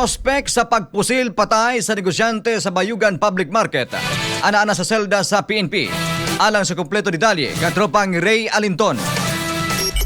Sospek sa pagpusil patay sa negosyante sa Bayugan Public Market. Ana-ana sa selda sa PNP. Alang sa kumpleto detalye, katropang Ray Alinton.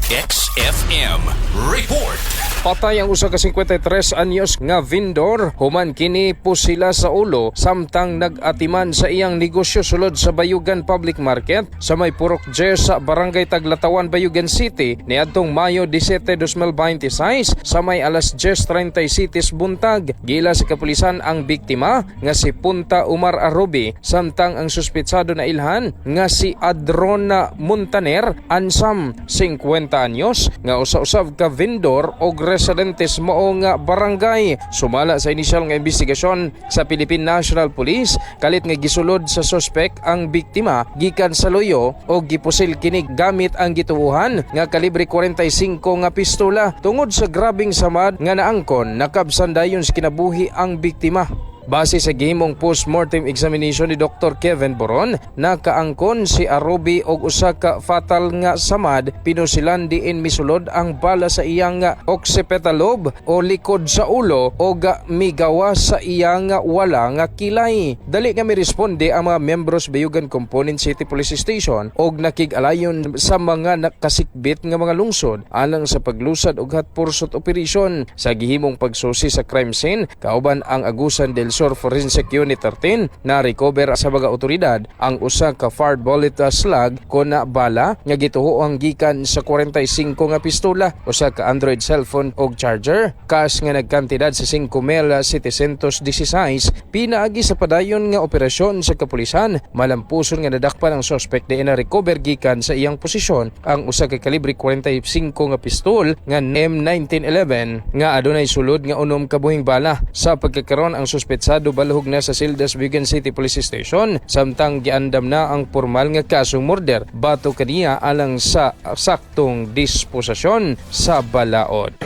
XFM Report. Patay ang usa ka 53 anyos nga vendor human kini pusila sa ulo samtang nag-atiman sa iyang negosyo sulod sa Bayugan Public Market sa may Purok Jer sa Barangay Taglatawan, Bayugan City niadtong Mayo 17, 2026 sa may alas 10:30 cities buntag. Gila sa kapulisan ang biktima nga si Punta Umar Arobi samtang ang suspetsado na ilhan nga si Adrona Montaner ansam 50 anyos nga usa-usab ka vendor og residentes mao nga barangay. Sumala sa inisyal nga investigasyon sa Philippine National Police, kalit nga gisulod sa suspek ang biktima gikan sa loyo o gipusil kinig gamit ang gituuhan nga kalibre 45 nga pistola. Tungod sa grabing samad nga naangkon, nakabsan dayon sa kinabuhi ang biktima. Base sa gihimong post-mortem examination ni Dr. Kevin Boron, nakaangkon si Arobi og usa ka fatal nga samad pinusilan diin misulod ang bala sa iyang occipital lobe o likod sa ulo o migawa sa iyang wala nga kilay. Dali nga miresponde ang mga membros Bayugan Component City Police Station og nakig-alayon sa mga nakasikbit nga mga lungsod alang sa paglusad og hot-pursuit operation sa gihimong pagsusi sa crime scene. Kauban ang Agusan del Sur Forensic Unit 13 na recover sa mga otoridad ang usa ka fired bullet slug kon na bala nga gituhoang gikan sa 45 nga pistola, usa ka Android cellphone og charger, cash nga nagkantidad sa 5,716 pinaagi sa padayon nga operasyon sa kapulisan. Malampuson nga nadakpan ang suspect na ina-recover gikan sa iyang posisyon ang usa ka kalibre 45 nga pistol nga M1911 nga adunay sulod nga unom ka buhing bala. Sa pagkakaroon ang suspetsado balahog na sa Sildas Bayugan City Police Station samtang giandam na ang formal nga kasong murder bato kaniya alang sa saktong disposisyon sa balaod.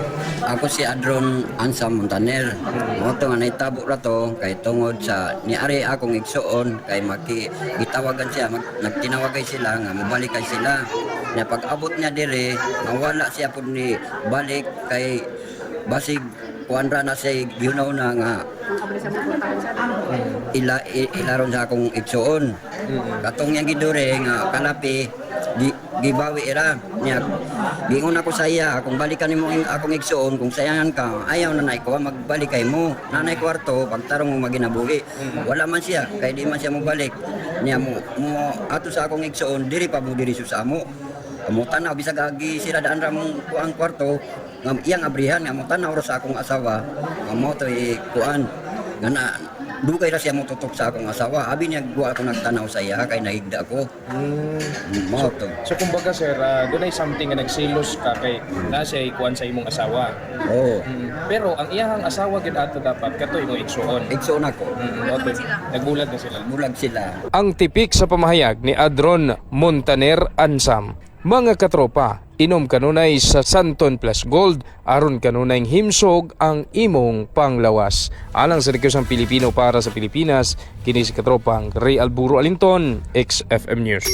Ako si Adron Ansa Montaner. Moto nga naitabo ra to kay tungod sa niari akong igsuon kay gitawagan siya, nagtinawagay sila nga mobalik kay sila. Na pag-abot niya dire, nawala siya pud ni balik kay basig kuanra na siya giunaw na nga ilaron sa akong igsuon. Katong yang gidure nga kalapi gibawi era niya. Gingon ako sa iya, kung balikan nimo akong igsuon, kung sayangan ka, ayaw nanay ko magbalik kay mo. Nanay kwarto pagtarong mo maginabuhi. Wala man siya, kay di man siya mo balik. Niya mo ato sa akong igsuon, diri pa mo diri sa amo. Amo tanaw bisag agi sira daan ra mong kuang kwarto. Iyang abrihan nga mo tanaw sa akong asawa nga mo to kuan nga na dugay ra siya mo tutok sa akong asawa. Abi niya guwa ako nagtanaw sa iya kay nahigda ko. Mo to. So kumbaga sir, dunay something nga nagsilos ka kay nasa ikuan sa imong asawa. Oo. Pero ang iyang asawa gid ato dapat kato imong igsuon. Igsuon ako. Nagbulag na sila. Bulag sila. Ang tipik sa pamahayag ni Adron Montaner Ansam. Mga katropa, inom kanunay sa Santon Plus Gold aron kanunay himsog ang imong panglawas. Alang sa Negosyong Pilipino para sa Pilipinas, kini si katropang Ray Alburo Alinton, XFM News.